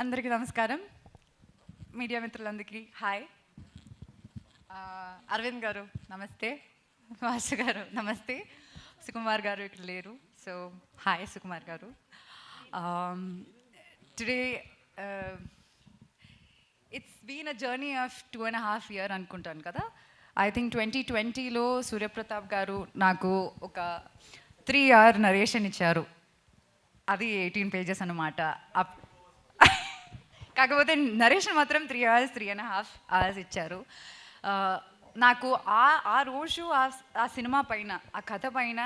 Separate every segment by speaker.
Speaker 1: అందరికీ నమస్కారం. మీడియా మిత్రులందరికీ హాయ్. అరవింద్ గారు నమస్తే, వాసు గారు నమస్తే, సుకుమార్ గారు ఇక్కడ లేరు, so hi Sukumar garu. Today it's been a journey of 2.5 years అనుకుంటాను కదా. ఐ థింక్ 2020లో సూర్యప్రతాప్ గారు నాకు ఒక 3 hour నరేషన్ ఇచ్చారు. అది 18 pages అన్నమాట. కాకపోతే నరేషన్ మాత్రం 3 hours 3.5 hours ఇచ్చారు. నాకు ఆ రోజు ఆ సినిమా పైన, ఆ కథ పైన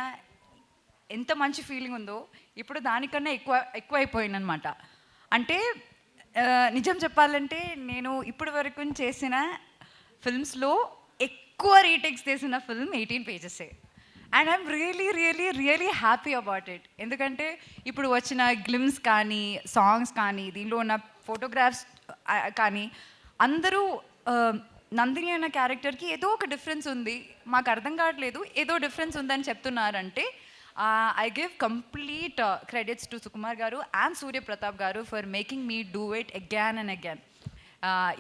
Speaker 1: ఎంత మంచి ఫీలింగ్ ఉందో ఇప్పుడు దానికన్నా ఎక్కువైపోయిందనమాట. అంటే నిజం చెప్పాలంటే నేను ఇప్పటి వరకు చేసిన ఫిల్మ్స్లో ఎక్కువ రీటేక్స్ చేసిన film 18 pages. And I'm really happy about it. ఎందుకంటే ఇప్పుడు వచ్చిన గ్లిమ్స్ కానీ, సాంగ్స్ కానీ, దీనిలో ఉన్న ఫోటోగ్రాఫ్స్ కానీ అందరూ నందిని అన్న క్యారెక్టర్కి ఏదో ఒక డిఫరెన్స్ ఉంది, మాకు అర్థం కావట్లేదు, ఏదో డిఫరెన్స్ ఉందని చెప్తున్నారంటే I give complete credits to Sukumar గారు అండ్ సూర్యప్రతాప్ గారు for making me do it again and again.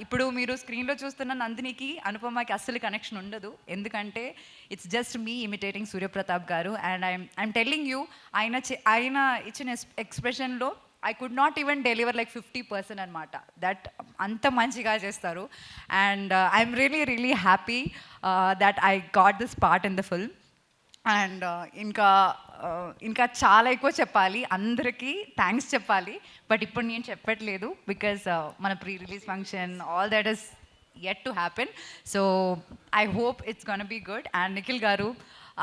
Speaker 1: ఇప్పుడు మీరు స్క్రీన్లో చూస్తున్న నందినికి అనుపమకి అస్సలు కనెక్షన్ ఉండదు, ఎందుకంటే it's just me imitating Suryapratap garu. And I'm telling you, ఆయన ఇచ్చిన ఎక్స్ప్రెషన్లో I could not even deliver like 50% అనమాట. దట్ అంత మంచిగా చేస్తారు. And I'm really happy that I got this part in the film. And ఇంకా చాలా ఎక్కువ చెప్పాలి, అందరికీ థ్యాంక్స్ చెప్పాలి, బట్ ఇప్పుడు నేను చెప్పట్లేదు బికాజ్ మన pre release function all that is yet to happen. So I hope it's going to be good. And Nikhil garu,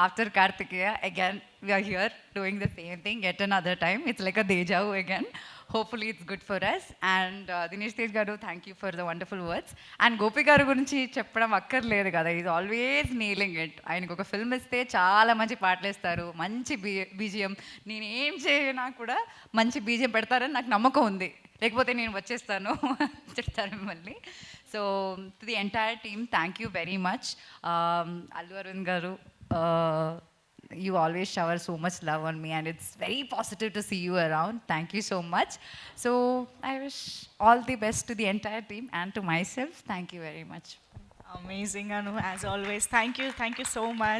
Speaker 1: after Kartikeya again we are here doing the same thing yet another time. It's like a deja vu again. Hopefully it's good for us. And Dinesh Tej garu, thank you for the wonderful words. And Gopi garu gurinchi చెప్పడం అక్కర్లేదు కదా, is always kneeling it. ఆయనకు ఒక film ఇస్తే చాలా మంచి పాటలు ఇస్తారు, మంచి బీజిఎం. నేను ఏం చేయనా కూడా మంచి బీజిఎం పెడతారని నాకు నమ్మకం ఉంది, లేకపోతే నేను వచ్చేస్తాను చెప్తారు మిమ్మల్ని. So to the entire team, thank you very much. Allu Aravind garu, you always shower so much love on me and it's very positive to see you around. Thank you so much. So I wish all the best to the entire team and to myself. Thank you very much.
Speaker 2: Amazing, Anu, as always. Thank you so much.